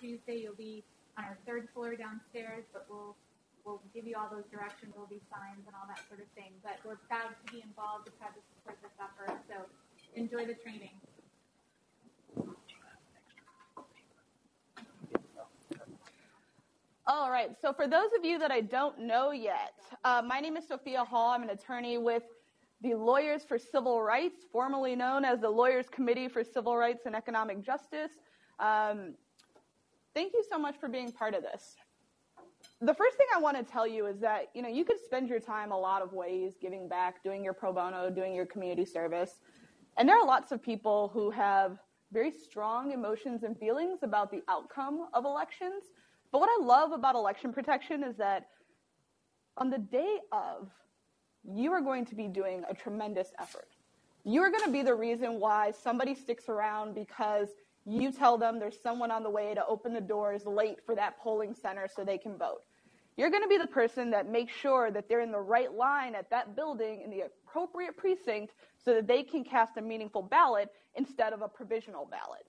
Tuesday. You'll be on our third floor downstairs, but we'll give you all those directions. There'll be signs and all that sort of thing. But we're proud to be involved. We're proud to support this effort. So enjoy the training. All right, so for those of you that I don't know yet, my name is Sophia Hall. I'm an attorney with the Lawyers for Civil Rights, formerly known as the Lawyers Committee for Civil Rights and Economic Justice. Thank you so much for being part of this. The first thing I want to tell you is that, you could spend your time a lot of ways, giving back, doing your pro bono, doing your community service. And there are lots of people who have very strong emotions and feelings about the outcome of elections. But what I love about election protection is that on the day of, you are going to be doing a tremendous effort. You are going to be the reason why somebody sticks around because you tell them there's someone on the way to open the doors late for that polling center so they can vote. You're going to be the person that makes sure that they're in the right line at that building in the appropriate precinct so that they can cast a meaningful ballot instead of a provisional ballot.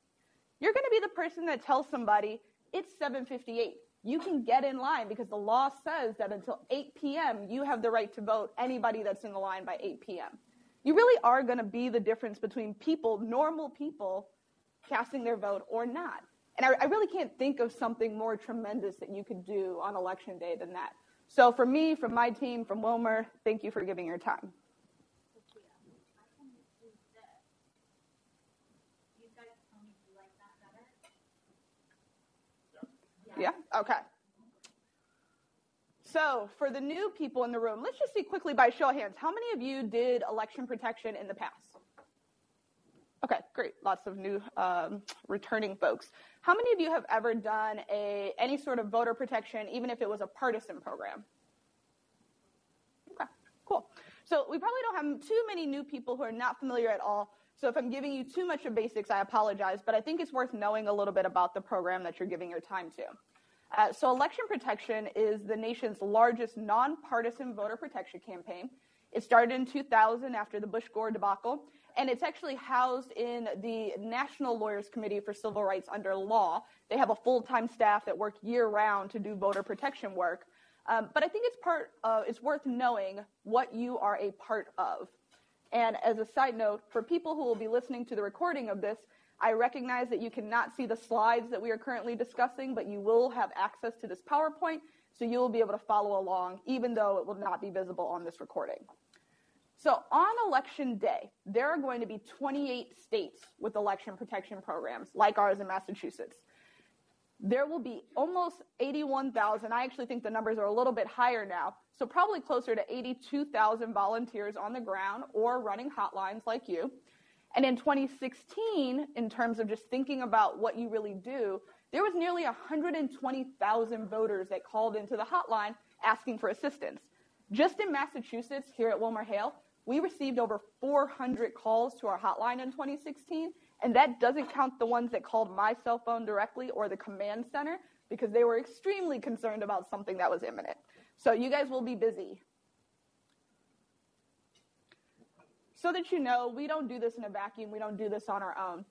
You're going to be the person that tells somebody, it's 7:58. You can get in line because the law says that until 8 p.m. you have the right to vote anybody that's in the line by 8 p.m. You really are going to be the difference between people, normal people, casting their vote or not. And I really can't think of something more tremendous that you could do on Election Day than that. So for me, from my team, from Wilmer, thank you for giving your time. Yeah? Okay. So for the new people in the room, let's just see quickly by show of hands, how many of you did election protection in the past? Okay, great. Lots of new returning folks. How many of you have ever done any sort of voter protection, even if it was a partisan program? Okay, cool. So we probably don't have too many new people who are not familiar at all. So if I'm giving you too much of basics, I apologize, but I think it's worth knowing a little bit about the program that you're giving your time to. So election protection is the nation's largest nonpartisan voter protection campaign. It started in 2000 after the Bush-Gore debacle, and it's actually housed in the National Lawyers Committee for Civil Rights under law. They have a full-time staff that work year-round to do voter protection work. But I think it's worth knowing what you are a part of. And as a side note, for people who will be listening to the recording of this, I recognize that you cannot see the slides that we are currently discussing, but you will have access to this PowerPoint, so you will be able to follow along, even though it will not be visible on this recording. So on Election Day, there are going to be 28 states with election protection programs, like ours in Massachusetts. There will be almost 81,000. I actually think the numbers are a little bit higher now, so probably closer to 82,000 volunteers on the ground or running hotlines like you. And in 2016, in terms of just thinking about what you really do, there was nearly 120,000 voters that called into the hotline asking for assistance. Just in Massachusetts, here at WilmerHale, we received over 400 calls to our hotline in 2016, and that doesn't count the ones that called my cell phone directly or the command center, because they were extremely concerned about something that was imminent. So you guys will be busy. So that you know, we don't do this in a vacuum. We don't do this on our own.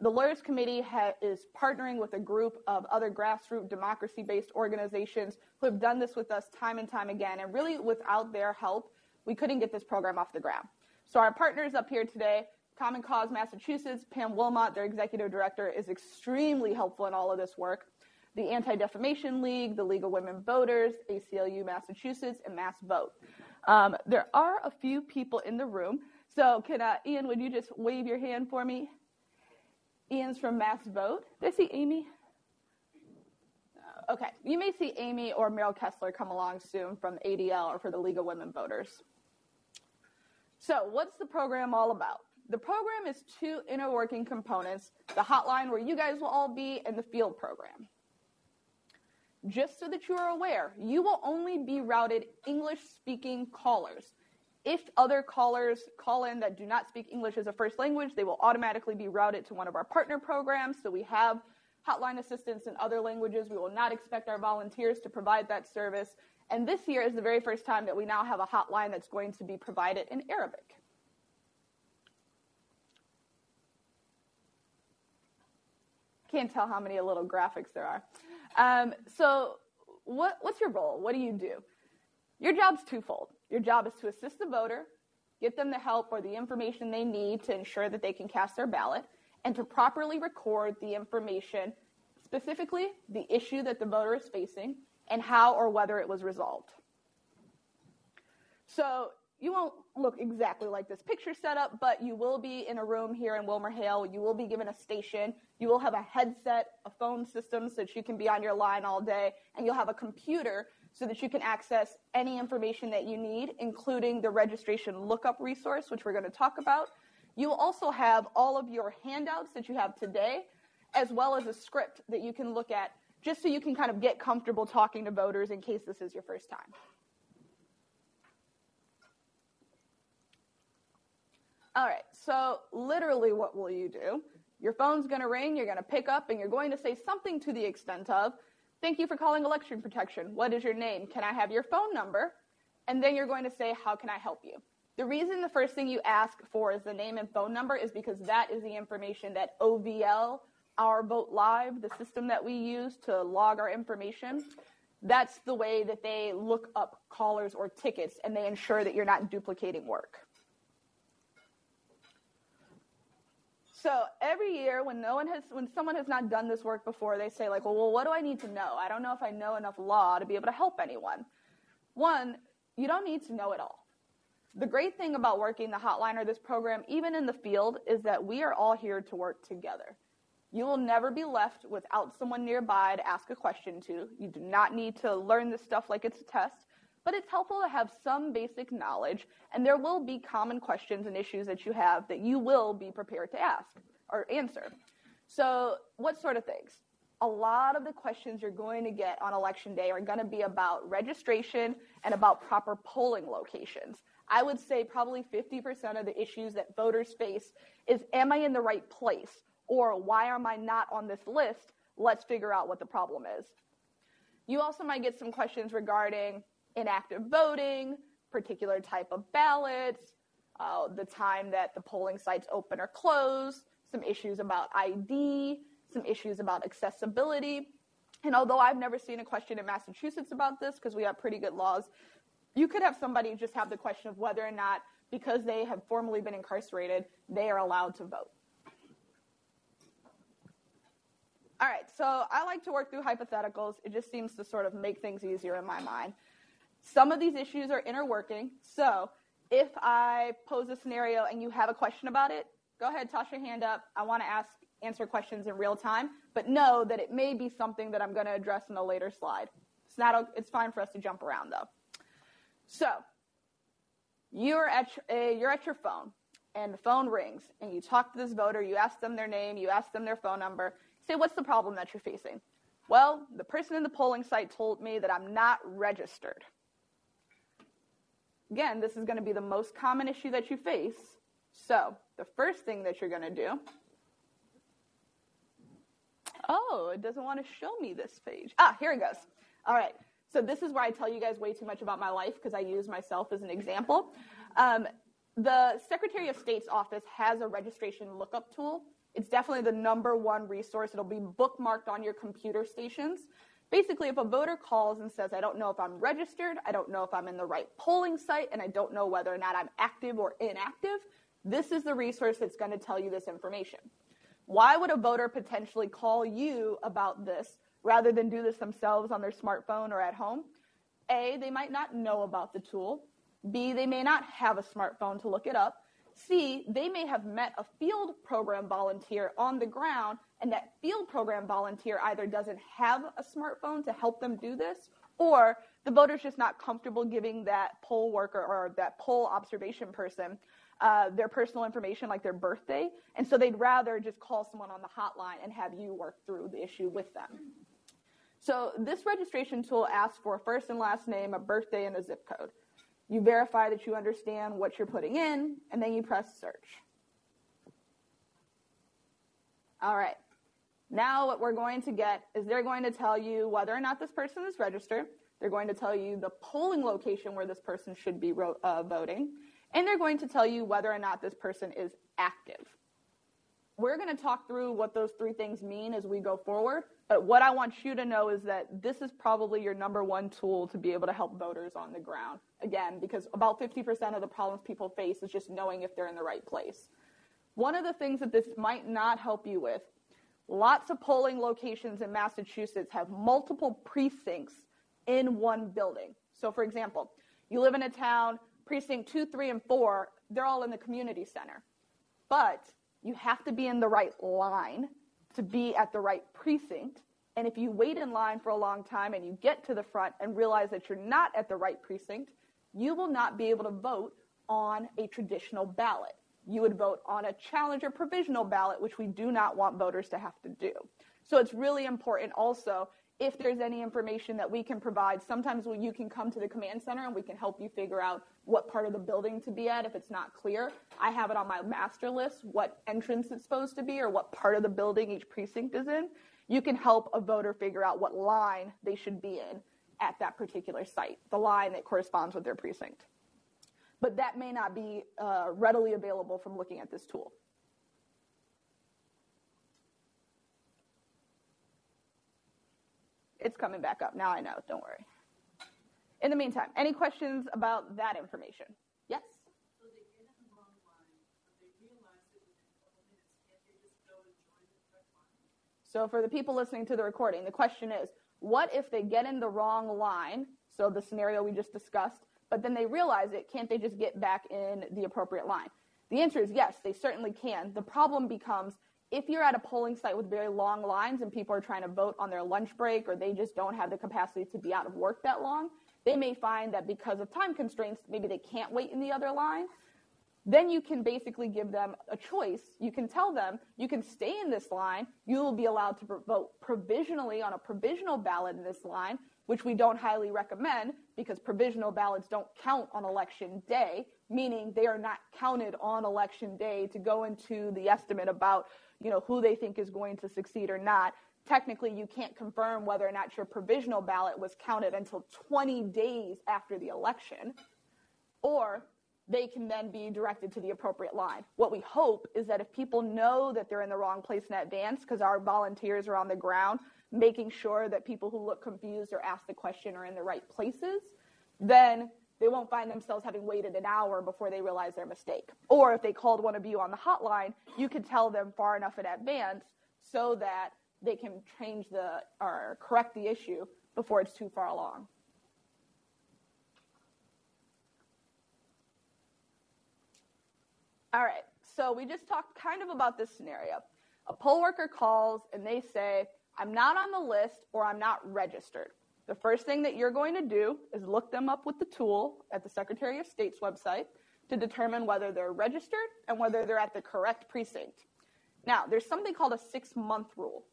The Lawyers Committee is partnering with a group of other grassroots democracy-based organizations who have done this with us time and time again. And really, without their help, we couldn't get this program off the ground. So our partners up here today, Common Cause Massachusetts, Pam Wilmot, their executive director, is extremely helpful in all of this work. The Anti-Defamation League, the League of Women Voters, ACLU Massachusetts, and Mass Vote. There are a few people in the room. So can Ian, would you just wave your hand for me? Ian's from Mass Vote. Did I see Amy? Okay, you may see Amy or Meryl Kessler come along soon from ADL or for the League of Women Voters. So what's the program all about? The program is two inner working components, the hotline where you guys will all be and the field program. Just so that you are aware, you will only be routed English-speaking callers. If other callers call in that do not speak English as a first language, they will automatically be routed to one of our partner programs. So we have hotline assistance in other languages. We will not expect our volunteers to provide that service. And this year is the very first time that we now have a hotline that's going to be provided in Arabic. Can't tell how many little graphics there are. So what's your role? What do you do? Your job's twofold. Your job is to assist the voter, get them the help or the information they need to ensure that they can cast their ballot, and to properly record the information, specifically the issue that the voter is facing and how or whether it was resolved. So you won't look exactly like this picture setup, but you will be in a room here in WilmerHale. You will be given a station. You will have a headset, a phone system so that you can be on your line all day, and you'll have a computer so that you can access any information that you need, including the registration lookup resource, which we're going to talk about. You will also have all of your handouts that you have today, as well as a script that you can look at just so you can kind of get comfortable talking to voters in case this is your first time. All right, so literally what will you do? Your phone's going to ring, you're going to pick up, and you're going to say something to the extent of, "Thank you for calling election protection. What is your name? Can I have your phone number?" And then you're going to say, "How can I help you?" The reason the first thing you ask for is the name and phone number is because that is the information that OVL, Our Vote Live, the system that we use to log our information, that's the way that they look up callers or tickets, and they ensure that you're not duplicating work. So every year when someone has not done this work before, they say like, well, what do I need to know? I don't know if I know enough law to be able to help anyone. One, you don't need to know it all. The great thing about working the hotline or this program, even in the field, is that we are all here to work together. You will never be left without someone nearby to ask a question to. You do not need to learn this stuff like it's a test, but it's helpful to have some basic knowledge, and there will be common questions and issues that you have that you will be prepared to ask or answer. So what sort of things? A lot of the questions you're going to get on election day are going to be about registration and about proper polling locations. I would say probably 50% of the issues that voters face is, am I in the right place? Or why am I not on this list? Let's figure out what the problem is. You also might get some questions regarding inactive voting, particular type of ballots, the time that the polling sites open or close, some issues about ID, some issues about accessibility. And although I've never seen a question in Massachusetts about this because we have pretty good laws, you could have somebody just have the question of whether or not, because they have formerly been incarcerated, they are allowed to vote. All right, so I like to work through hypotheticals. It just seems to sort of make things easier in my mind. Some of these issues are inner working. So if I pose a scenario and you have a question about it, go ahead, toss your hand up. I want to answer questions in real time, but know that it may be something that I'm going to address in a later slide. It's fine for us to jump around though. So you're at your phone and the phone rings and you talk to this voter, you ask them their name, you ask them their phone number, say, what's the problem that you're facing? Well, the person in the polling site told me that I'm not registered. Again, this is going to be the most common issue that you face. So the first thing that you're going to do, oh, it doesn't want to show me this page. Here it goes. All right. So this is where I tell you guys way too much about my life because I use myself as an example. The Secretary of State's office has a registration lookup tool. It's definitely the #1 resource. It'll be bookmarked on your computer stations. Basically, if a voter calls and says, I don't know if I'm registered, I don't know if I'm in the right polling site, and I don't know whether or not I'm active or inactive, this is the resource that's going to tell you this information. Why would a voter potentially call you about this rather than do this themselves on their smartphone or at home? A, they might not know about the tool. B, they may not have a smartphone to look it up. C, they may have met a field program volunteer on the ground, and that field program volunteer either doesn't have a smartphone to help them do this, or the voter's just not comfortable giving that poll worker or that poll observation person their personal information, like their birthday, and so they'd rather just call someone on the hotline and have you work through the issue with them. So this registration tool asks for a first and last name, a birthday, and a zip code. You verify that you understand what you're putting in, and then you press search. All right. Now what we're going to get is they're going to tell you whether or not this person is registered. They're going to tell you the polling location where this person should be voting. And they're going to tell you whether or not this person is active. we're going to talk through what those three things mean as we go forward. But what I want you to know is that this is probably your number one tool to be able to help voters on the ground. Again, because about 50% of the problems people face is just knowing if they're in the right place. One of the things that this might not help you with, lots of polling locations in Massachusetts have multiple precincts in one building. So for example, you live in a town, precinct 2, 3, and 4, they're all in the community center. But you have to be in the right line to be at the right precinct. And if you wait in line for a long time and you get to the front and realize that you're not at the right precinct, you will not be able to vote on a traditional ballot. You would vote on a challenge or provisional ballot, which we do not want voters to have to do. So it's really important also, if there's any information that we can provide, sometimes you can come to the command center and we can help you figure out what part of the building to be at if it's not clear. I have it on my master list, what entrance it's supposed to be or what part of the building each precinct is in. You can help a voter figure out what line they should be in at that particular site, the line that corresponds with their precinct. But that may not be readily available from looking at this tool. It's coming back up. Now I know. Don't worry. In the meantime, any questions about that information? Yes? So they get in the wrong line, but they realize it within a couple minutes. Can't they just go and join the correct line? So for the people listening to the recording, the question is, what if they get in the wrong line, so the scenario we just discussed, but then they realize it, can't they just get back in the appropriate line? The answer is yes, they certainly can. The problem becomes, if you're at a polling site with very long lines and people are trying to vote on their lunch break or they just don't have the capacity to be out of work that long, they may find that because of time constraints, maybe they can't wait in the other line. Then you can basically give them a choice. You can tell them, you can stay in this line. You will be allowed to vote provisionally on a provisional ballot in this line, which we don't highly recommend because provisional ballots don't count on election day, meaning they are not counted on election day to go into the estimate about, who they think is going to succeed or not. Technically, you can't confirm whether or not your provisional ballot was counted until 20 days after the election, or they can then be directed to the appropriate line. What we hope is that if people know that they're in the wrong place in advance, because our volunteers are on the ground making sure that people who look confused or ask the question are in the right places, then they won't find themselves having waited an hour before they realize their mistake. Or if they called one of you on the hotline, you can tell them far enough in advance so that they can change or correct the issue before it's too far along. All right, so we just talked kind of about this scenario. A poll worker calls and they say, I'm not on the list or I'm not registered. The first thing that you're going to do is look them up with the tool at the Secretary of State's website to determine whether they're registered and whether they're at the correct precinct. Now, there's something called a 6-month rule.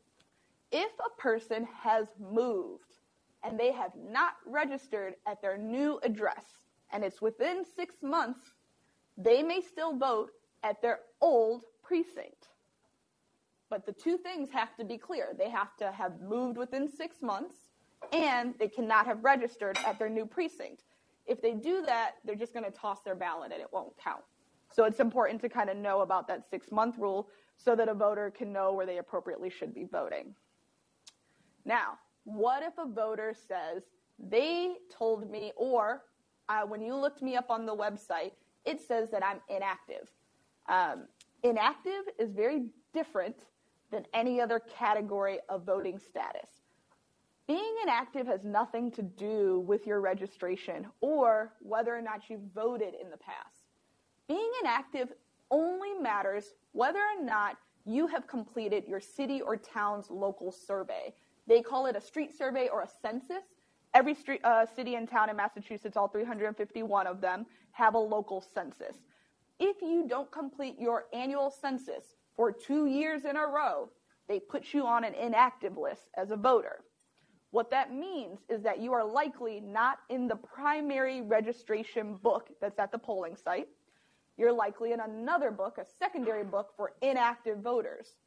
If a person has moved and they have not registered at their new address and it's within 6 months, they may still vote at their old precinct. But the two things have to be clear. They have to have moved within 6 months and they cannot have registered at their new precinct. If they do that, they're just going to toss their ballot and it won't count. So it's important to kind of know about that 6-month rule so that a voter can know where they appropriately should be voting. Now, what if a voter says, they told me, or when you looked me up on the website, it says that I'm inactive. Inactive is very different than any other category of voting status. Being inactive has nothing to do with your registration or whether or not you voted in the past. Being inactive only matters whether or not you have completed your city or town's local survey. They call it a street survey or a census. Every city and town in Massachusetts, all 351 of them, have a local census. If you don't complete your annual census for 2 years in a row, they put you on an inactive list as a voter. What that means is that you are likely not in the primary registration book that's at the polling site. You're likely in another book, a secondary book for inactive voters.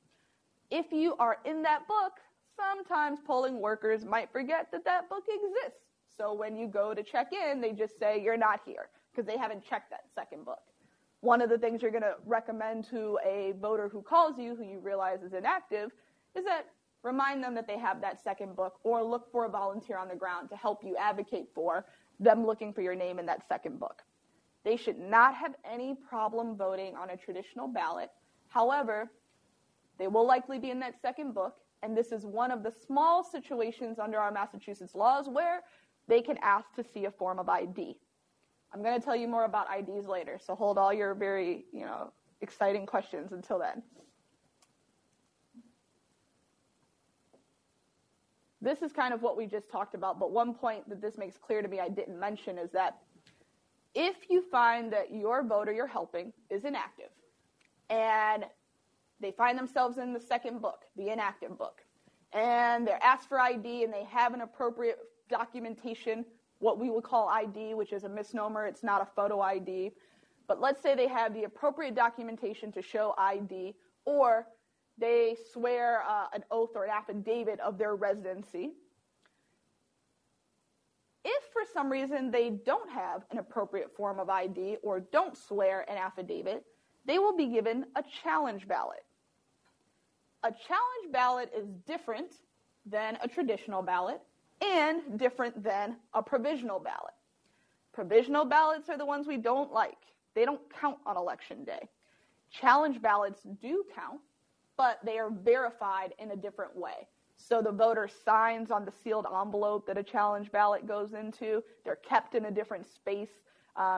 If you are in that book, sometimes polling workers might forget that that book exists. So when you go to check in, they just say you're not here because they haven't checked that second book. One of the things you're going to recommend to a voter who calls you, who you realize is inactive, is that remind them that they have that second book, or look for a volunteer on the ground to help you advocate for them looking for your name in that second book. They should not have any problem voting on a traditional ballot. However, they will likely be in that second book, and this is one of the small situations under our Massachusetts laws where they can ask to see a form of ID. I'm going to tell you more about IDs later, so hold all your very, exciting questions until then. This is kind of what we just talked about, but one point that this makes clear to me I didn't mention is that if you find that your voter you're helping is inactive, and they find themselves in the second book, the inactive book, and they're asked for ID and they have an appropriate documentation, what we would call ID, which is a misnomer, it's not a photo ID, but let's say they have the appropriate documentation to show ID, or they swear an oath or an affidavit of their residency. If for some reason they don't have an appropriate form of ID or don't swear an affidavit, they will be given a challenge ballot. A challenge ballot is different than a traditional ballot and different than a provisional ballot. Provisional ballots are the ones we don't like. They don't count on election day. Challenge ballots do count, but they are verified in a different way. So the voter signs on the sealed envelope that a challenge ballot goes into. They're kept in a different space.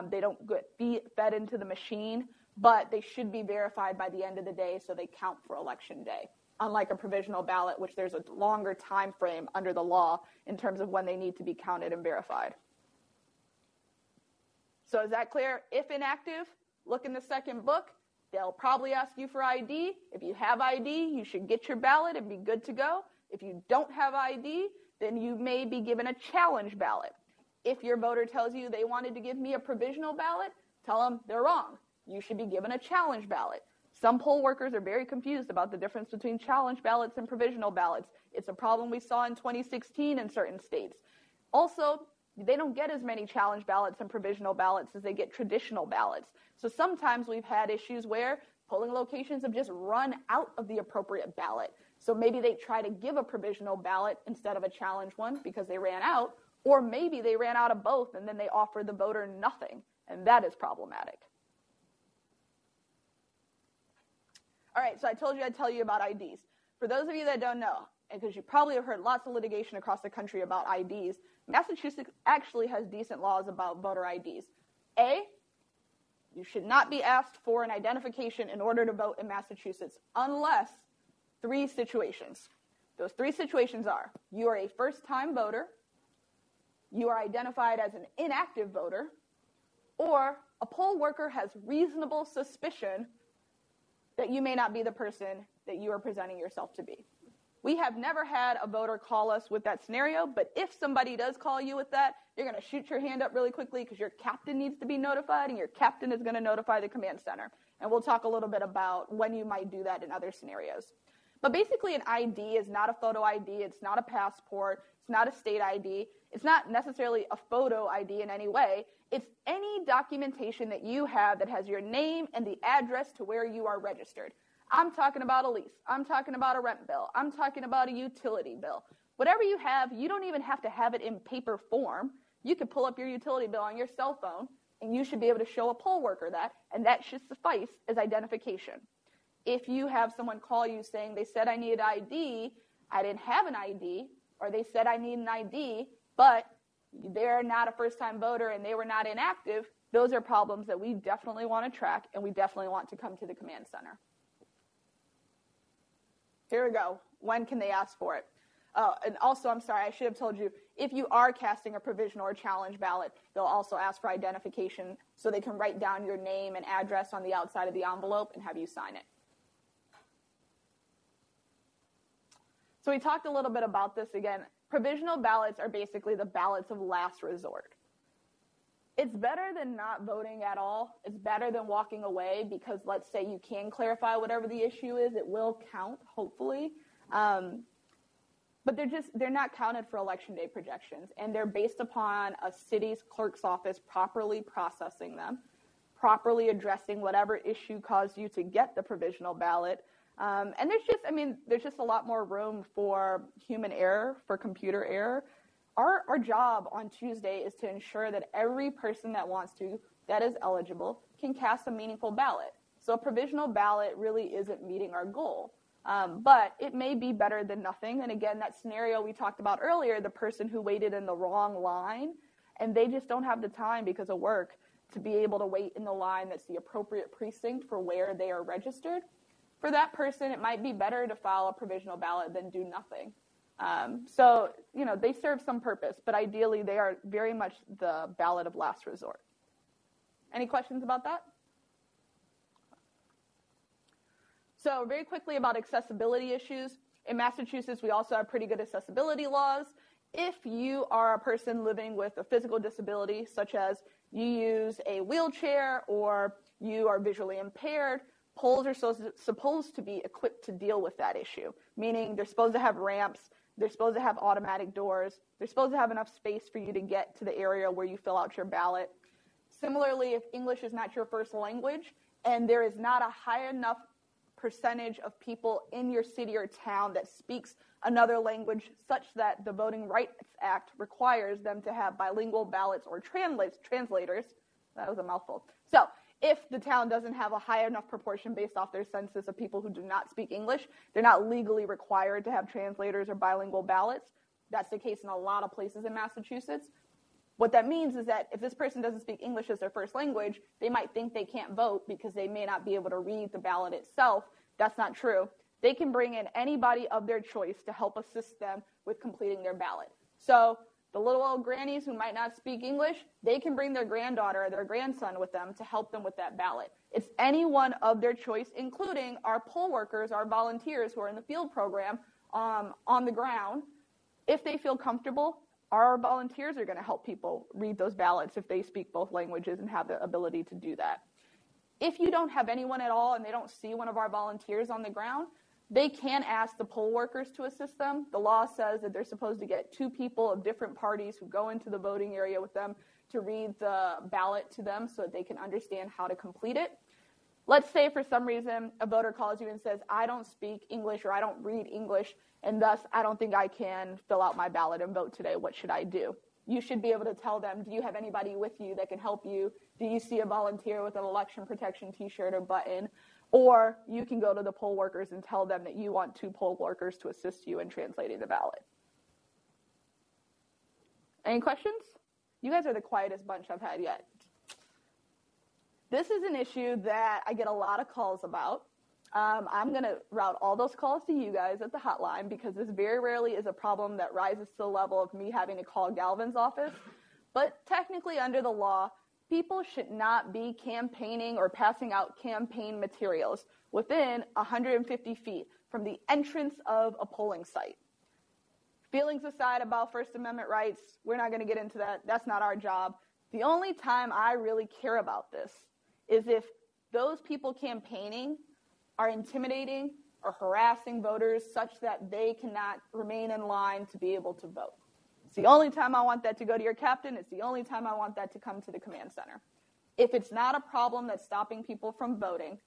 They don't get fed into the machine, but they should be verified by the end of the day so they count for election day. Unlike a provisional ballot, which there's a longer time frame under the law in terms of when they need to be counted and verified. So is that clear? If inactive, look in the second book. They'll probably ask you for ID. If you have ID, you should get your ballot and be good to go. If you don't have ID, then you may be given a challenge ballot. If your voter tells you they wanted to give me a provisional ballot, tell them they're wrong. You should be given a challenge ballot. Some poll workers are very confused about the difference between challenge ballots and provisional ballots. It's a problem we saw in 2016 in certain states. Also, they don't get as many challenge ballots and provisional ballots as they get traditional ballots. So sometimes we've had issues where polling locations have just run out of the appropriate ballot. So maybe they try to give a provisional ballot instead of a challenge one because they ran out, or maybe they ran out of both and then they offer the voter nothing, and that is problematic. All right, so I told you I'd tell you about IDs. For those of you that don't know, and because you probably have heard lots of litigation across the country about IDs, Massachusetts actually has decent laws about voter IDs. A, you should not be asked for an identification in order to vote in Massachusetts unless 3 situations. Those 3 situations are, you are a first-time voter, you are identified as an inactive voter, or a poll worker has reasonable suspicion that you may not be the person that you are presenting yourself to be. We have never had a voter call us with that scenario, but if somebody does call you with that, you're going to shoot your hand up really quickly because your captain needs to be notified, and your captain is going to notify the command center. And we'll talk a little bit about when you might do that in other scenarios. But basically, an ID is not a photo ID. It's not a passport. It's not a state ID. It's not necessarily a photo ID in any way. It's any documentation that you have that has your name and the address to where you are registered. I'm talking about a lease. I'm talking about a rent bill. I'm talking about a utility bill. Whatever you have, you don't even have to have it in paper form. You can pull up your utility bill on your cell phone, and you should be able to show a poll worker that, and that should suffice as identification. If you have someone call you saying they said I needed ID, I didn't have an ID, or they said I need an ID, but they're not a first-time voter and they were not inactive, those are problems that we definitely want to track, and we definitely want to come to the command center. Here we go. When can they ask for it? And also, I'm sorry, I should have told you, if you are casting a provisional or challenge ballot, they'll also ask for identification so they can write down your name and address on the outside of the envelope and have you sign it. So we talked a little bit about this again. Provisional ballots are basically the ballots of last resort. It's better than not voting at all. It's better than walking away because let's say you can clarify whatever the issue is. It will count, hopefully. But they're not counted for election day projections, and they're based upon a city's clerk's office properly processing them, properly addressing whatever issue caused you to get the provisional ballot. And there's just a lot more room for human error, for computer error. Our job on Tuesday is to ensure that every person that is eligible, can cast a meaningful ballot. So a provisional ballot really isn't meeting our goal. But it may be better than nothing. And again, that scenario we talked about earlier, the person who waited in the wrong line, and they just don't have the time because of work to be able to wait in the line that's the appropriate precinct for where they are registered. For that person, it might be better to file a provisional ballot than do nothing. So they serve some purpose, but ideally they are very much the ballot of last resort. Any questions about that? So very quickly about accessibility issues. In Massachusetts, we also have pretty good accessibility laws. If you are a person living with a physical disability, such as you use a wheelchair or you are visually impaired, polls are supposed to be equipped to deal with that issue, meaning they're supposed to have ramps, they're supposed to have automatic doors, they're supposed to have enough space for you to get to the area where you fill out your ballot. Similarly, if English is not your first language and there is not a high enough percentage of people in your city or town that speaks another language such that the Voting Rights Act requires them to have bilingual ballots or translators, that was a mouthful. So if the town doesn't have a high enough proportion based off their census of people who do not speak English, they're not legally required to have translators or bilingual ballots. That's the case in a lot of places in Massachusetts. What that means is that if this person doesn't speak English as their first language, they might think they can't vote because they may not be able to read the ballot itself. That's not true. They can bring in anybody of their choice to help assist them with completing their ballot. So the little old grannies who might not speak English, they can bring their granddaughter or their grandson with them to help them with that ballot. It's anyone of their choice, including our poll workers, our volunteers who are in the field program on the ground. If they feel comfortable, our volunteers are going to help people read those ballots if they speak both languages and have the ability to do that. If you don't have anyone at all and they don't see one of our volunteers on the ground, they can ask the poll workers to assist them. The law says that they're supposed to get 2 people of different parties who go into the voting area with them to read the ballot to them so that they can understand how to complete it. Let's say for some reason a voter calls you and says, I don't speak English or I don't read English, and thus I don't think I can fill out my ballot and vote today. What should I do? You should be able to tell them, do you have anybody with you that can help you? Do you see a volunteer with an election protection t-shirt or button? Or you can go to the poll workers and tell them that you want 2 poll workers to assist you in translating the ballot. Any questions? You guys are the quietest bunch I've had yet. This is an issue that I get a lot of calls about. I'm going to route all those calls to you guys at the hotline because this very rarely is a problem that rises to the level of me having to call Galvin's office. But technically under the law, people should not be campaigning or passing out campaign materials within 150 feet from the entrance of a polling site. Feelings aside about First Amendment rights, we're not going to get into that. That's not our job. The only time I really care about this is if those people campaigning are intimidating or harassing voters such that they cannot remain in line to be able to vote. It's the only time I want that to go to your captain. It's the only time I want that to come to the command center. If it's not a problem that's stopping people from voting,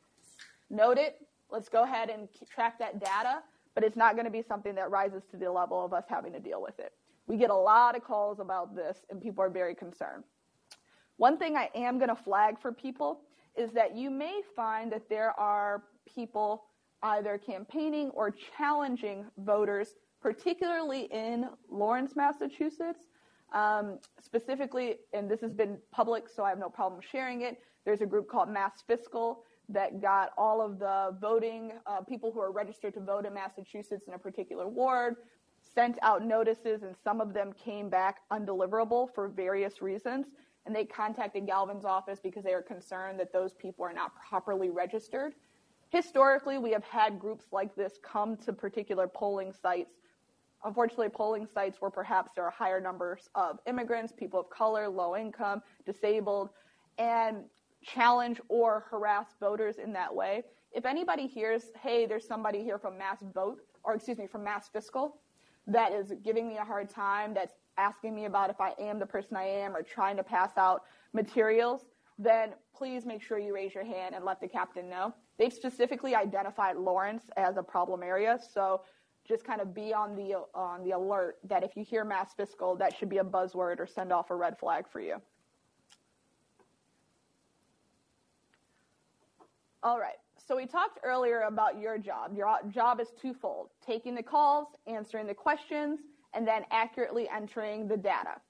note it. Let's go ahead and track that data, but it's not going to be something that rises to the level of us having to deal with it. We get a lot of calls about this, and people are very concerned. One thing I am going to flag for people is that you may find that there are people either campaigning or challenging voters, particularly in Lawrence, Massachusetts. Specifically, and this has been public, so I have no problem sharing it, there's a group called Mass Fiscal that got all of the voting, people who are registered to vote in Massachusetts in a particular ward, sent out notices, and some of them came back undeliverable for various reasons. And they contacted Galvin's office because they are concerned that those people are not properly registered. Historically, we have had groups like this come to particular polling sites. Unfortunately, polling sites where perhaps there are higher numbers of immigrants, people of color, low income, disabled, and challenge or harass voters in that way. If anybody hears, hey, there's somebody here from Mass Fiscal that is giving me a hard time, that's asking me about if I am the person I am or trying to pass out materials, then please make sure you raise your hand and let the captain know. They've specifically identified Lawrence as a problem area, so just kind of be on the alert that if you hear mass fiscal, that should be a buzzword or send off a red flag for you. All right, so we talked earlier about your job. Your job is twofold: taking the calls, answering the questions, and then accurately entering the data.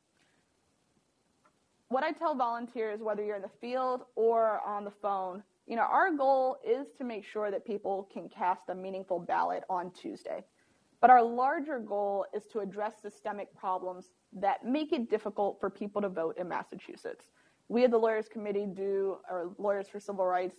What I tell volunteers, whether you're in the field or on the phone, our goal is to make sure that people can cast a meaningful ballot on Tuesday. But our larger goal is to address systemic problems that make it difficult for people to vote in Massachusetts. We at the Lawyers Committee or Lawyers for Civil Rights,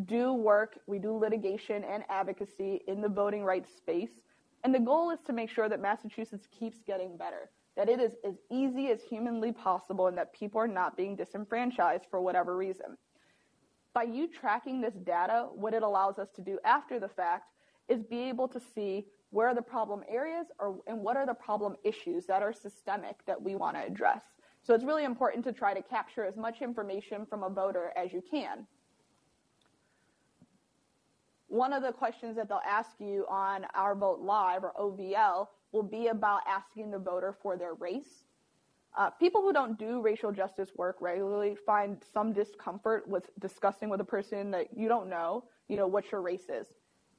do work. We do litigation and advocacy in the voting rights space. And the goal is to make sure that Massachusetts keeps getting better, that it is as easy as humanly possible, and that people are not being disenfranchised for whatever reason. By you tracking this data, what it allows us to do after the fact is be able to see where are the problem areas and what are the problem issues that are systemic that we want to address. So it's really important to try to capture as much information from a voter as you can. One of the questions that they'll ask you on Our Vote Live, or OVL, will be about asking the voter for their race. People who don't do racial justice work regularly find some discomfort with discussing with a person that you don't know, what your race is.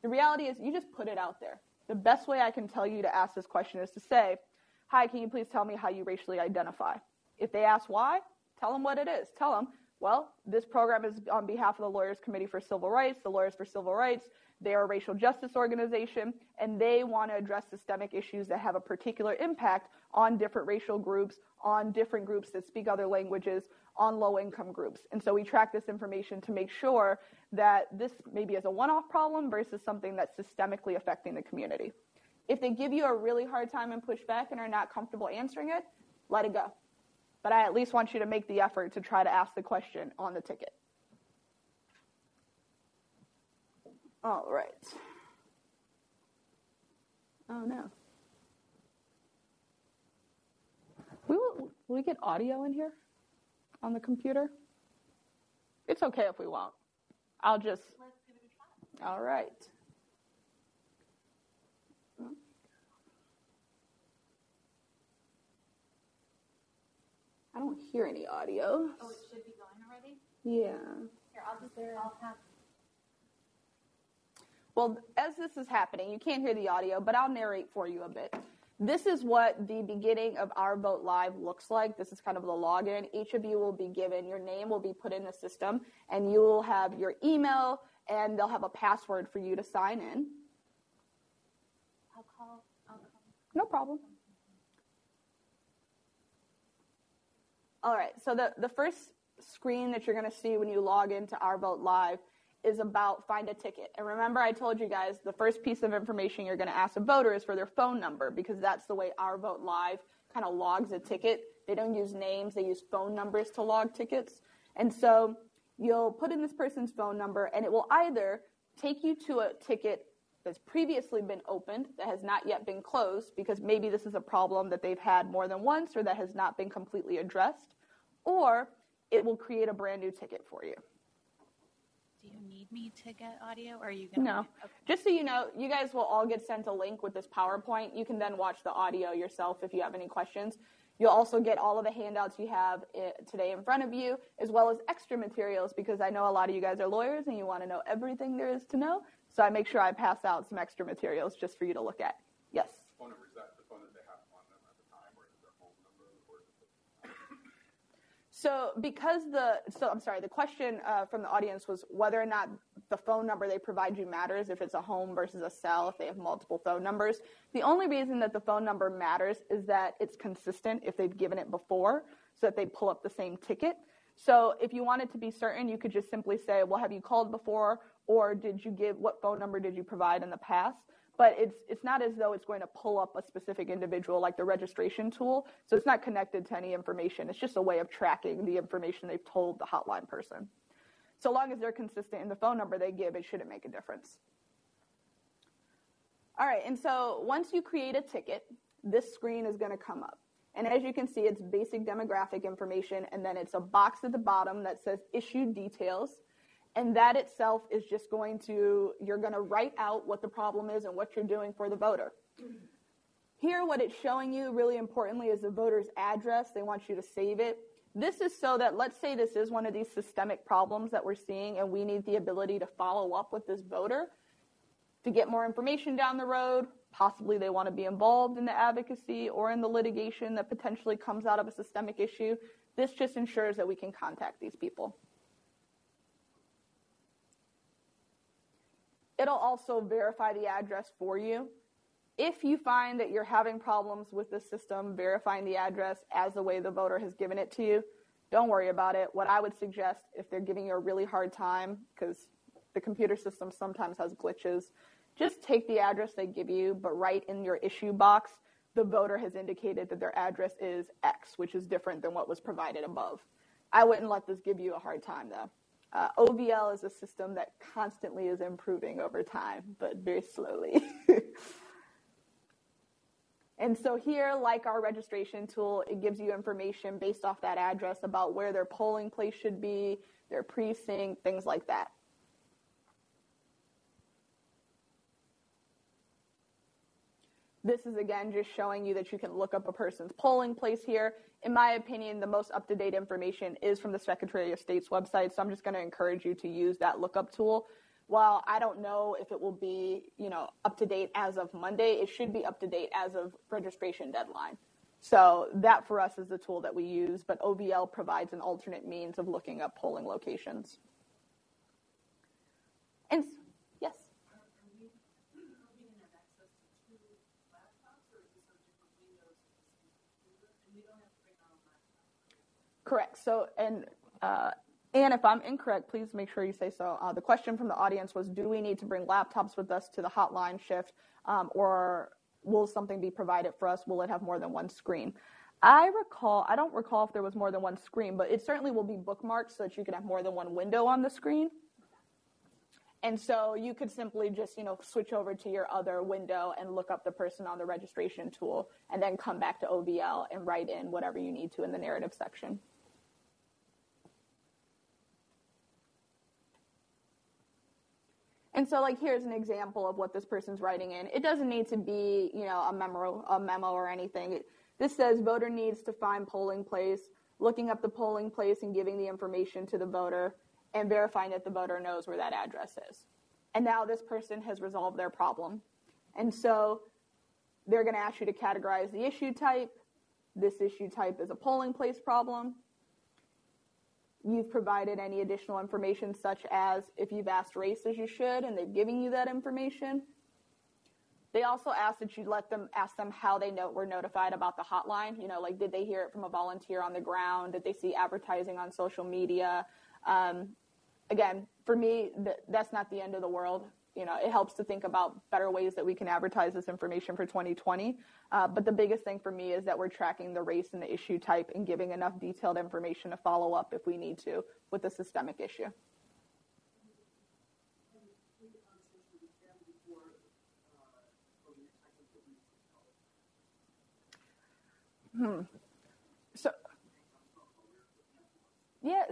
The reality is you just put it out there. The best way I can tell you to ask this question is to say, "Hi, can you please tell me how you racially identify?" If they ask why, tell them what it is. Tell them, well, this program is on behalf of the Lawyers Committee for Civil Rights, the Lawyers for Civil Rights. They are a racial justice organization, and they want to address systemic issues that have a particular impact on different racial groups, on different groups that speak other languages, on low-income groups. And so we track this information to make sure that this maybe is a one-off problem versus something that's systemically affecting the community. If they give you a really hard time and push back and are not comfortable answering it, let it go. But I at least want you to make the effort to try to ask the question on the ticket. All right. Oh, no. Will we get audio in here on the computer? It's okay if we won't. Let's give it a try. All right. I don't hear any audio. Oh, it should be going already? Yeah. Here, I'll have. Well, as this is happening, you can't hear the audio, but I'll narrate for you a bit. This is what the beginning of Our Vote Live looks like. This is kind of the login. Each of you will be given, your name will be put in the system, and you will have your email, and they'll have a password for you to sign in. I'll call. No problem. All right, so the first screen that you're going to see when you log into Our Vote Live is about find a ticket. And remember, I told you guys the first piece of information you're going to ask a voter is for their phone number, because that's the way Our Vote Live kind of logs a ticket. They don't use names, they use phone numbers to log tickets. And so you'll put in this person's phone number, and it will either take you to a ticket that's previously been opened that has not yet been closed, because maybe this is a problem that they've had more than once or that has not been completely addressed, or it will create a brand new ticket for you. Do you need me to get audio, or are you going to? No. Okay. Just so you know, you guys will all get sent a link with this PowerPoint. You can then watch the audio yourself if you have any questions. You'll also get all of the handouts you have today in front of you, as well as extra materials, because I know a lot of you guys are lawyers and you want to know everything there is to know. So I make sure I pass out some extra materials just for you to look at. Yes? Phone number, is that the phone that they have on them at the time, or is it their home number, or is it the question from the audience was whether or not the phone number they provide you matters, if it's a home versus a cell, if they have multiple phone numbers. The only reason that the phone number matters is that it's consistent if they've given it before, so that they pull up the same ticket. So if you wanted to be certain, you could just simply say, well, have you called before, or what phone number did you provide in the past? But it's not as though it's going to pull up a specific individual like the registration tool. So it's not connected to any information. It's just a way of tracking the information they've told the hotline person. So long as they're consistent in the phone number they give, it shouldn't make a difference. All right, and so once you create a ticket, this screen is going to come up. And as you can see, it's basic demographic information, and then it's a box at the bottom that says issue details. And that itself is just you're going to write out what the problem is and what you're doing for the voter. Here, what it's showing you really importantly is the voter's address. They want you to save it. This is so that, let's say this is one of these systemic problems that we're seeing, and we need the ability to follow up with this voter to get more information down the road. Possibly they want to be involved in the advocacy or in the litigation that potentially comes out of a systemic issue. This just ensures that we can contact these people. It'll also verify the address for you. If you find that you're having problems with the system verifying the address as the way the voter has given it to you, don't worry about it. What I would suggest, if they're giving you a really hard time, because the computer system sometimes has glitches, just take the address they give you, but write in your issue box, the voter has indicated that their address is X, which is different than what was provided above. I wouldn't let this give you a hard time, though. OVL is a system that constantly is improving over time, but very slowly. And so here, like our registration tool, it gives you information based off that address about where their polling place should be, their precinct, things like that. This is, again, just showing you that you can look up a person's polling place here. In my opinion, the most up-to-date information is from the Secretary of State's website, so I'm just going to encourage you to use that lookup tool. While I don't know if it will be, up-to-date as of Monday, it should be up-to-date as of registration deadline. So that, for us, is the tool that we use, but OVL provides an alternate means of looking up polling locations. And yes? Correct. So, and if I'm incorrect, please make sure you say so. The question from the audience was, do we need to bring laptops with us to the hotline shift, or will something be provided for us? Will it have more than one screen? I don't recall if there was more than one screen, but it certainly will be bookmarked so that you can have more than one window on the screen. And so you could simply just, switch over to your other window and look up the person on the registration tool, and then come back to OVL and write in whatever you need to in the narrative section. And so, here's an example of what this person's writing in. It doesn't need to be, a memo or anything. This says voter needs to find polling place, looking up the polling place and giving the information to the voter, and verifying that the voter knows where that address is. And now this person has resolved their problem. And so they're going to ask you to categorize the issue type. This issue type is a polling place problem. You've provided any additional information, such as if you've asked race as you should, and they've given you that information. They also ask that you ask them how they were notified about the hotline. Did they hear it from a volunteer on the ground? Did they see advertising on social media? Again, for me, that's not the end of the world. It helps to think about better ways that we can advertise this information for 2020. But the biggest thing for me is that we're tracking the race and the issue type and giving enough detailed information to follow up if we need to with a systemic issue.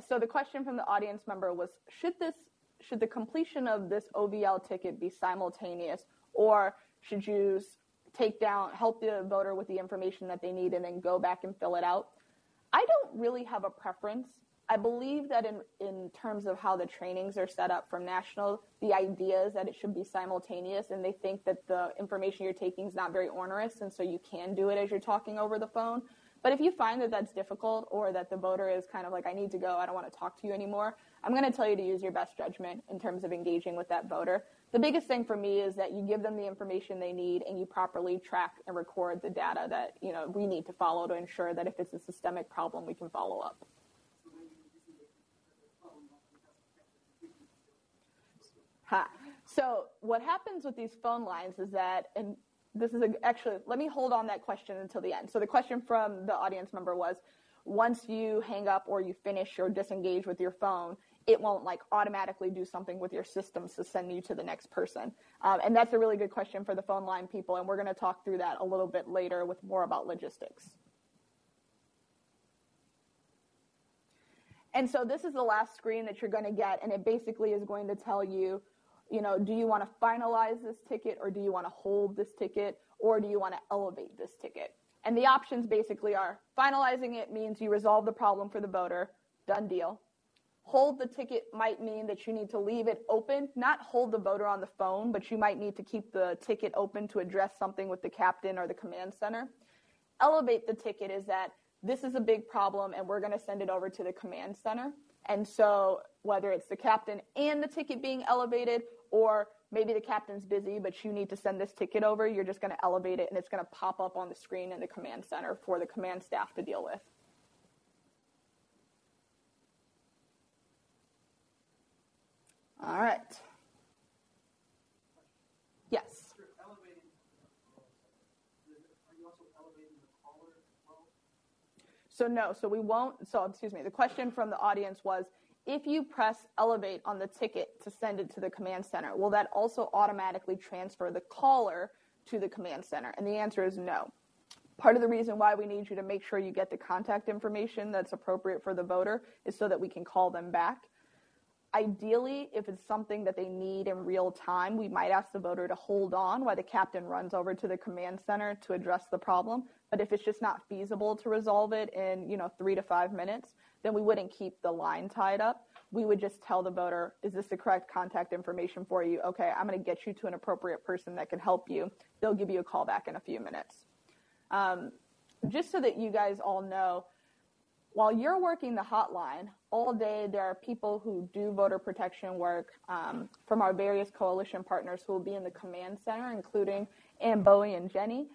So the question from the audience member was, should the completion of this OVL ticket be simultaneous, or should you help the voter with the information that they need and then go back and fill it out? I don't really have a preference. I believe that in terms of how the trainings are set up from national, the idea is that it should be simultaneous, and they think that the information you're taking is not very onerous, and so you can do it as you're talking over the phone. But if you find that that's difficult, or that the voter is kind of like, I need to go, I don't want to talk to you anymore, I'm going to tell you to use your best judgment in terms of engaging with that voter. The biggest thing for me is that you give them the information they need, and you properly track and record the data that we need to follow to ensure that if it's a systemic problem, we can follow up. So what happens with these phone lines is that, and this is actually, let me hold on that question until the end. So the question from the audience member was, once you hang up or you finish or disengage with your phone, it won't automatically do something with your systems to send you to the next person. And that's a really good question for the phone line people, and we're going to talk through that a little bit later with more about logistics. And so this is the last screen that you're going to get, and it basically is going to tell you, do you want to finalize this ticket, or do you want to hold this ticket, or do you want to elevate this ticket? And the options basically are: finalizing it means you resolve the problem for the voter, done deal. Hold the ticket might mean that you need to leave it open, not hold the voter on the phone, but you might need to keep the ticket open to address something with the captain or the command center. Elevate the ticket is that this is a big problem and we're going to send it over to the command center. And so whether it's the captain and the ticket being elevated, or maybe the captain's busy, but you need to send this ticket over, you're just going to elevate it and it's going to pop up on the screen in the command center for the command staff to deal with. All right. Yes. Are you also elevating the caller as well? So no, so we won't, the question from the audience was, if you press elevate on the ticket to send it to the command center, will that also automatically transfer the caller to the command center? And the answer is no. Part of the reason why we need you to make sure you get the contact information that's appropriate for the voter is so that we can call them back. Ideally, if it's something that they need in real time, we might ask the voter to hold on while the captain runs over to the command center to address the problem. But if it's just not feasible to resolve it in, 3 to 5 minutes, then we wouldn't keep the line tied up. We would just tell the voter, is this the correct contact information for you? Okay, I'm going to get you to an appropriate person that can help you. They'll give you a call back in a few minutes. Just so that you guys all know, while you're working the hotline, all day there are people who do voter protection work from our various coalition partners who will be in the command center, including Ann Bowie and Jenny.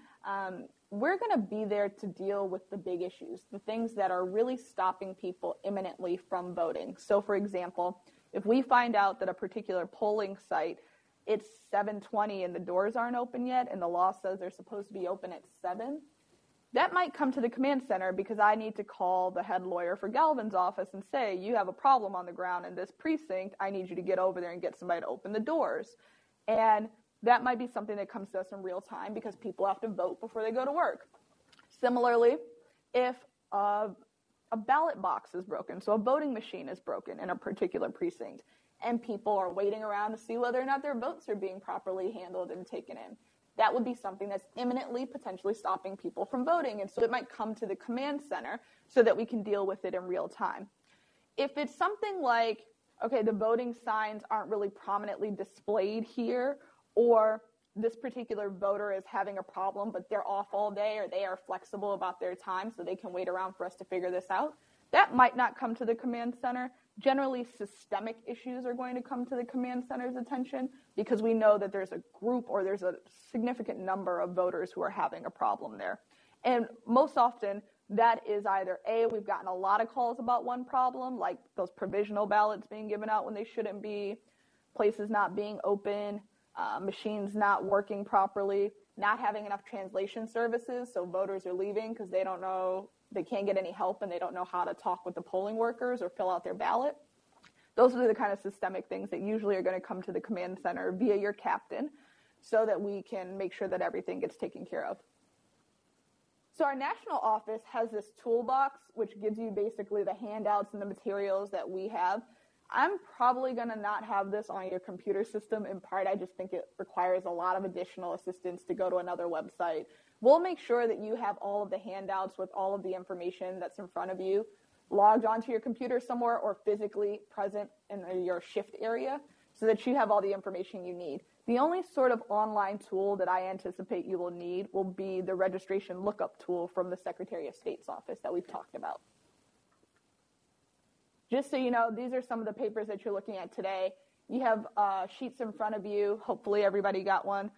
We're going to be there to deal with the big issues, the things that are really stopping people imminently from voting. So, for example, if we find out that a particular polling site, it's 7:20 and the doors aren't open yet, and the law says they're supposed to be open at 7, that might come to the command center because I need to call the head lawyer for Galvin's office and say, you have a problem on the ground in this precinct. I need you to get over there and get somebody to open the doors. And that might be something that comes to us in real time because people have to vote before they go to work. Similarly, if a ballot box is broken, so a voting machine is broken in a particular precinct, and people are waiting around to see whether or not their votes are being properly handled and taken in, that would be something that's imminently potentially stopping people from voting. And so it might come to the command center so that we can deal with it in real time. If it's something like, okay, the voting signs aren't really prominently displayed here, or this particular voter is having a problem, but they're off all day, or they are flexible about their time so they can wait around for us to figure this out, that might not come to the command center. Generally, systemic issues are going to come to the command center's attention because we know that there's a group or there's a significant number of voters who are having a problem there. And most often, that is either A, we've gotten a lot of calls about one problem, like those provisional ballots being given out when they shouldn't be, places not being open, machines not working properly, not having enough translation services, so voters are leaving because they don't know, they can't get any help and they don't know how to talk with the polling workers or fill out their ballot. Those are the kind of systemic things that usually are going to come to the command center via your captain so that we can make sure that everything gets taken care of. So our national office has this toolbox which gives you basically the handouts and the materials that we have. I'm probably going to not have this on your computer system. In part, I just think it requires a lot of additional assistance to go to another website. We'll make sure that you have all of the handouts with all of the information that's in front of you logged onto your computer somewhere or physically present in your shift area so that you have all the information you need. The only sort of online tool that I anticipate you will need will be the registration lookup tool from the Secretary of State's office that we've talked about. Just so you know, these are some of the papers that you're looking at today. You have sheets in front of you. Hopefully everybody got one.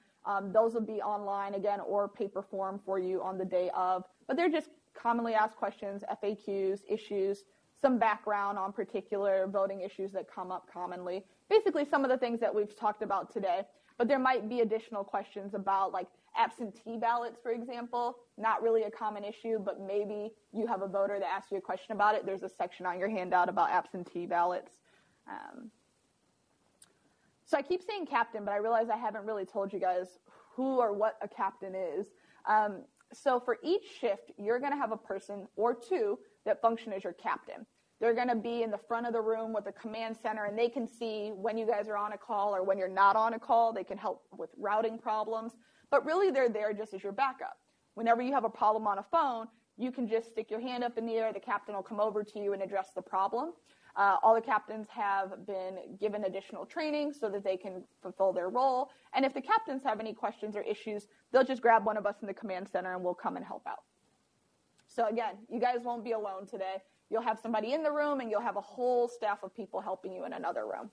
Those will be online, again, or paper form for you on the day of. But they're just commonly asked questions, FAQs, issues, some background on particular voting issues that come up commonly. Basically some of the things that we've talked about today. But there might be additional questions about, like, absentee ballots, for example. Not really a common issue, but maybe you have a voter that asks you a question about it. There's a section on your handout about absentee ballots. So I keep saying captain, but I realize I haven't really told you guys who or what a captain is. So for each shift, you're going to have a person or two that function as your captain. They're going to be in the front of the room with the command center, and they can see when you guys are on a call or when you're not on a call. They can help with routing problems. But really, they're there just as your backup. Whenever you have a problem on a phone, you can just stick your hand up in the air. The captain will come over to you and address the problem. All the captains have been given additional training so that they can fulfill their role. And if the captains have any questions or issues, they'll just grab one of us in the command center and we'll come and help out. So again, you guys won't be alone today. You'll have somebody in the room and you'll have a whole staff of people helping you in another room.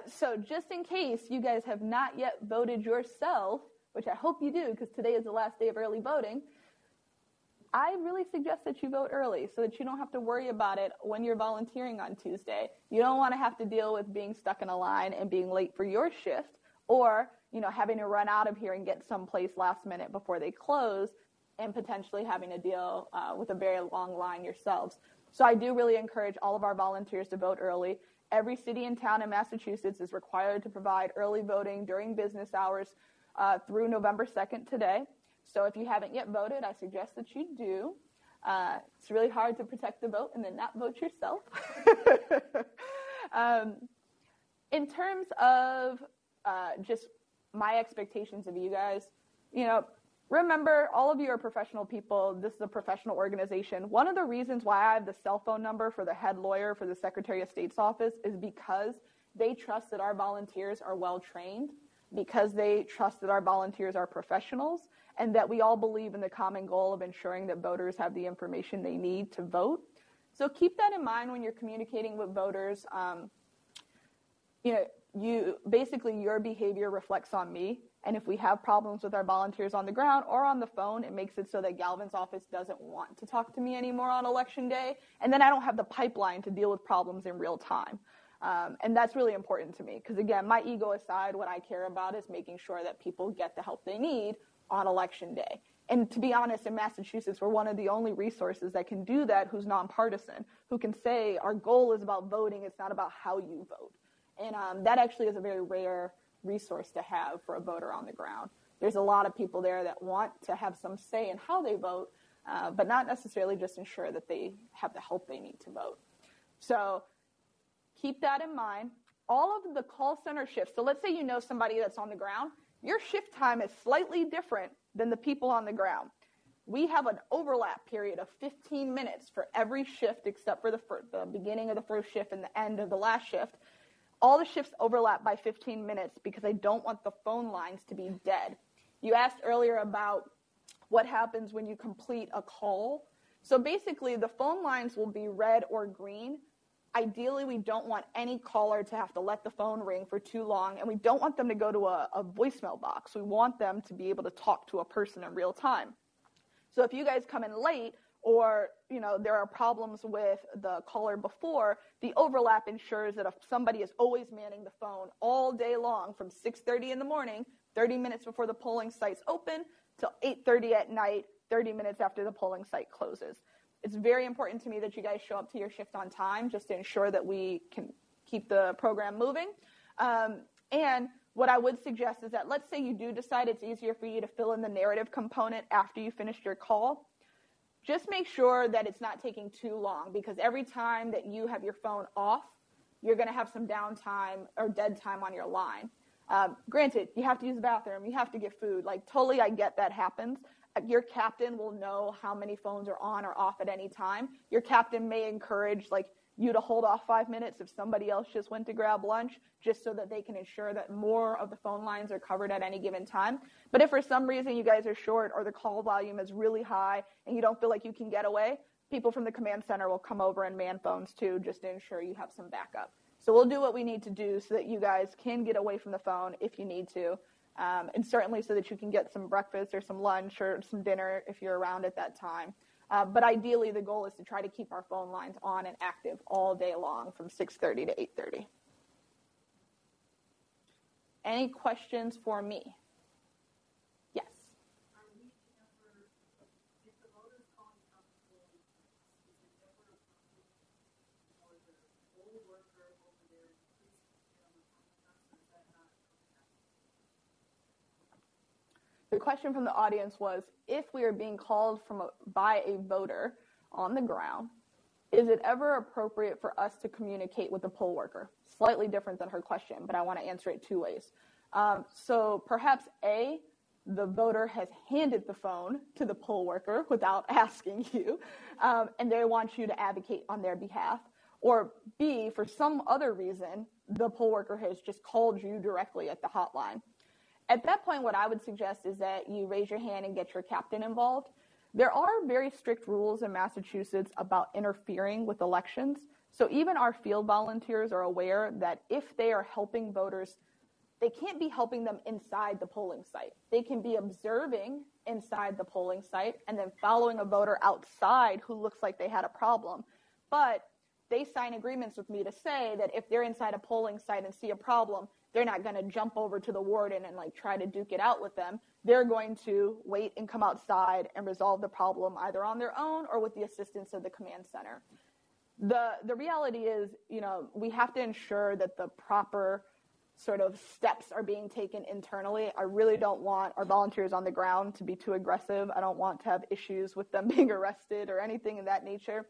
So just in case you guys have not yet voted yourself, which I hope you do because today is the last day of early voting, I really suggest that you vote early so that you don't have to worry about it when you're volunteering on Tuesday. You don't want to have to deal with being stuck in a line and being late for your shift or, having to run out of here and get someplace last minute before they close and potentially having to deal with a very long line yourselves. So I do really encourage all of our volunteers to vote early. Every city and town in Massachusetts is required to provide early voting during business hours through November 2nd today. So if you haven't yet voted, I suggest that you do. It's really hard to protect the vote and then not vote yourself. In terms of just my expectations of you guys, remember, all of you are professional people. This is a professional organization. One of the reasons why I have the cell phone number for the head lawyer for the Secretary of State's office is because they trust that our volunteers are well trained, because they trust that our volunteers are professionals, and that we all believe in the common goal of ensuring that voters have the information they need to vote. So keep that in mind when you're communicating with voters. Your behavior reflects on me. And if we have problems with our volunteers on the ground or on the phone, it makes it so that Galvin's office doesn't want to talk to me anymore on election day. And then I don't have the pipeline to deal with problems in real time. And that's really important to me because, again, my ego aside, what I care about is making sure that people get the help they need on election day. And to be honest, in Massachusetts, we're one of the only resources that can do that who's nonpartisan, who can say our goal is about voting, it's not about how you vote. And that actually is a very rare resource to have for a voter on the ground. There's a lot of people there that want to have some say in how they vote, but not necessarily just ensure that they have the help they need to vote. So keep that in mind. All of the call center shifts, so let's say you know somebody that's on the ground, your shift time is slightly different than the people on the ground. We have an overlap period of 15 minutes for every shift except for the beginning of the first shift and the end of the last shift. All the shifts overlap by 15 minutes because I don't want the phone lines to be dead. You asked earlier about what happens when you complete a call. So basically, the phone lines will be red or green. Ideally, we don't want any caller to have to let the phone ring for too long, and we don't want them to go to a voicemail box. We want them to be able to talk to a person in real time. So if you guys come in late, or there are problems with the caller before, the overlap ensures that if somebody is always manning the phone all day long from 6:30 in the morning, 30 minutes before the polling site's open, till 8:30 at night, 30 minutes after the polling site closes. It's very important to me that you guys show up to your shift on time just to ensure that we can keep the program moving. And what I would suggest is that let's say you do decide it's easier for you to fill in the narrative component after you finished your call. Just make sure that it's not taking too long because every time that you have your phone off, you're going to have some downtime or dead time on your line. Granted, you have to use the bathroom, you have to get food. Totally, I get that happens. Your captain will know how many phones are on or off at any time. Your captain may encourage you to hold off 5 minutes if somebody else just went to grab lunch, just so that they can ensure that more of the phone lines are covered at any given time. But if for some reason you guys are short or the call volume is really high and you don't feel like you can get away, people from the command center will come over and man phones too, just to ensure you have some backup. So we'll do what we need to do so that you guys can get away from the phone if you need to, and certainly so that you can get some breakfast or some lunch or some dinner if you're around at that time. But ideally, the goal is to try to keep our phone lines on and active all day long from 6:30 to 8:30. Any questions for me? Yes. Are we ever, if the voters calling up for, is it ever appropriate for the poll worker over there to please get on the phone with us, or is that not appropriate? The question from the audience was, if we are being called by a voter, on the ground, is it ever appropriate for us to communicate with the poll worker? Slightly different than her question, but I want to answer it two ways. So perhaps A, the voter has handed the phone to the poll worker without asking you, and they want you to advocate on their behalf. Or B, for some other reason, the poll worker has just called you directly at the hotline. At that point, what I would suggest is that you raise your hand and get your captain involved. There are very strict rules in Massachusetts about interfering with elections. So even our field volunteers are aware that if they are helping voters, they can't be helping them inside the polling site. They can be observing inside the polling site and then following a voter outside who looks like they had a problem. But they sign agreements with me to say that if they're inside a polling site and see a problem, they're not going to jump over to the warden and like try to duke it out with them. They're going to wait and come outside and resolve the problem either on their own or with the assistance of the command center. The reality is, you know, we have to ensure that the proper sort of steps are being taken internally. I really don't want our volunteers on the ground to be too aggressive. I don't want to have issues with them being arrested or anything of that nature.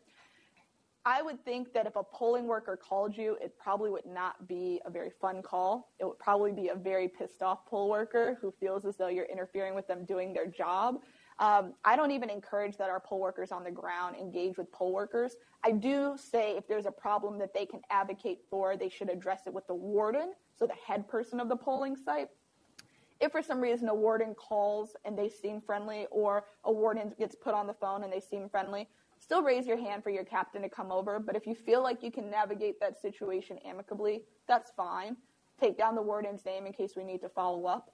I would think that if a polling worker called you, it probably would not be a very fun call. It would probably be a very pissed off poll worker who feels as though you're interfering with them doing their job. I don't even encourage that our poll workers on the ground engage with poll workers. I do say if there's a problem that they can advocate for, they should address it with the warden, so the head person of the polling site. If for some reason a warden calls and they seem friendly, or a warden gets put on the phone and they seem friendly, still raise your hand for your captain to come over. But if you feel like you can navigate that situation amicably, that's fine. Take down the warden's name in case we need to follow up.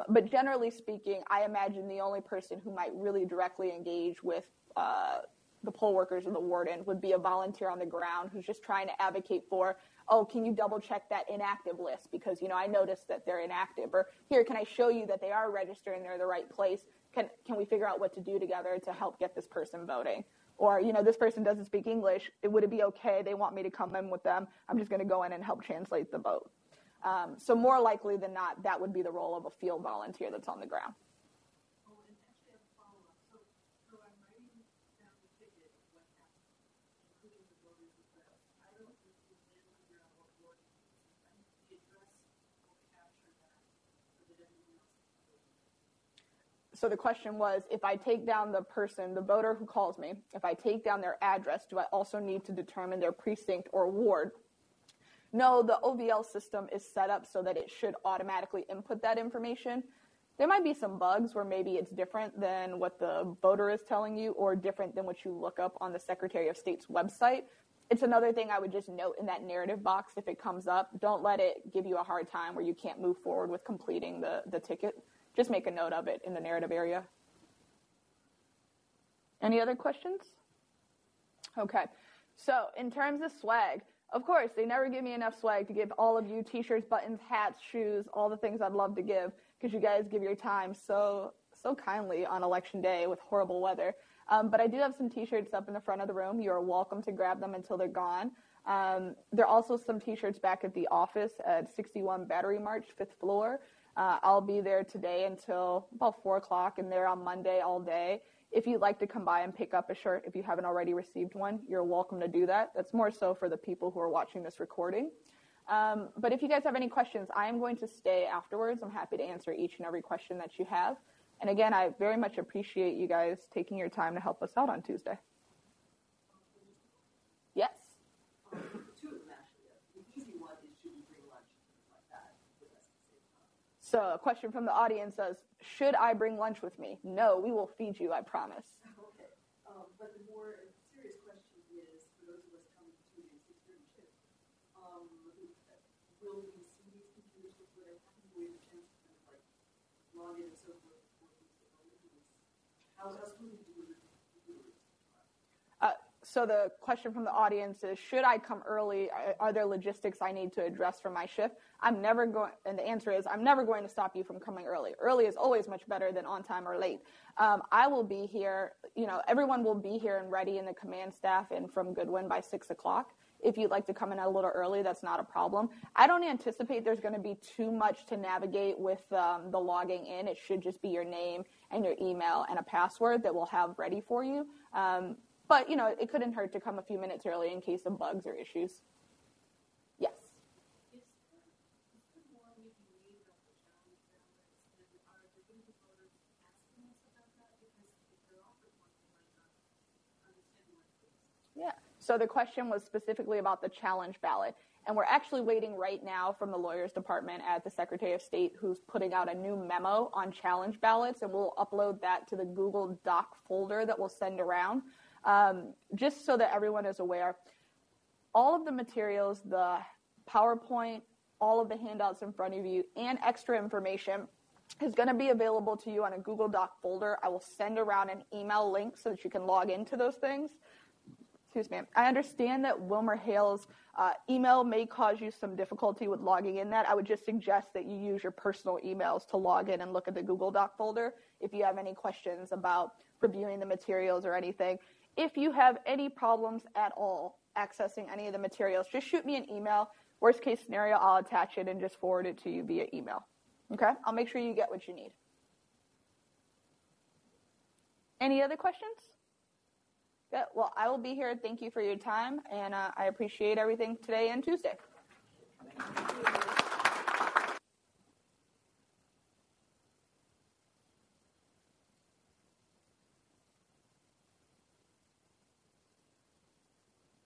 But generally speaking, I imagine the only person who might really directly engage with the poll workers or the warden would be a volunteer on the ground who's just trying to advocate for, oh, can you double check that inactive list? Because, you know, I noticed that they're inactive. Or here, can I show you that they are registered and they're the right place? Can we figure out what to do together to help get this person voting? Or, you know, this person doesn't speak English. Would it be okay? They want me to come in with them. I'm just going to go in and help translate the vote. So more likely than not, that would be the role of a field volunteer that's on the ground. Oh, and actually I have a follow-up. So I'm writing down the ticket of what happened, including the voter's request. I don't then figure out what word it is. I need the address will capture that so that everyone else can vote. So the question was, if I take down the person, the voter who calls me, if I take down their address, do I also need to determine their precinct or ward? No, the OVL system is set up so that it should automatically input that information. There might be some bugs where maybe it's different than what the voter is telling you or different than what you look up on the Secretary of State's website. It's another thing I would just note in that narrative box if it comes up. Don't let it give you a hard time where you can't move forward with completing the ticket. Just make a note of it in the narrative area. Any other questions? Okay. So in terms of swag, of course, they never give me enough swag to give all of you t-shirts, buttons, hats, shoes, all the things I'd love to give because you guys give your time so kindly on election day with horrible weather. But I do have some t-shirts up in the front of the room. You're welcome to grab them until they're gone. There are also some t-shirts back at the office at 61 Battery March, 5th floor. I'll be there today until about 4 o'clock and there on Monday all day. If you'd like to come by and pick up a shirt, if you haven't already received one, you're welcome to do that. That's more so for the people who are watching this recording. But if you guys have any questions, I am going to stay afterwards. I'm happy to answer each and every question that you have. And again, I very much appreciate you guys taking your time to help us out on Tuesday. Yes? Two of them actually. The easy one is should we bring lunch, like that, with us at the same time. So a question from the audience says, should I bring lunch with me? No, we will feed you, I promise. Okay. But the more serious question is, for those of us coming to Tuesday at 6:30 shift, will we see these computers before they happen? Do we have a chance to kind of like log in and so forth before things get going? How else would we do with computers? So the question from the audience is, should I come early? Are there logistics I need to address for my shift? And the answer is, I'm never going to stop you from coming early. Early is always much better than on time or late. I will be here, everyone will be here and ready in the command staff and from Goodwin by 6 o'clock. If you'd like to come in a little early, that's not a problem. I don't anticipate there's going to be too much to navigate with the logging in. It should just be your name and your email and a password that we'll have ready for you. But, it couldn't hurt to come a few minutes early in case of bugs or issues. Yes. Is there more we can read about the challenge ballots, and are the youth voters asking us about that? Because if they're offered one, they might not understand what it is. Yeah. So the question was specifically about the challenge ballot. And we're actually waiting right now from the lawyers department at the Secretary of State, who's putting out a new memo on challenge ballots, and we'll upload that to the Google Doc folder that we'll send around. Just so that everyone is aware, all of the materials, the PowerPoint, all of the handouts in front of you, and extra information is going to be available to you on a Google Doc folder. I will send around an email link so that you can log into those things. Excuse me. I understand that Wilmer Hale's email may cause you some difficulty with logging in that. I would just suggest that you use your personal emails to log in and look at the Google Doc folder if you have any questions about reviewing the materials or anything. If you have any problems at all accessing any of the materials, just shoot me an email. Worst case scenario, I'll attach it and just forward it to you via email. Okay? I'll make sure you get what you need. Any other questions? Yeah, well, I will be here. Thank you for your time, and I appreciate everything today and Tuesday. Thank you.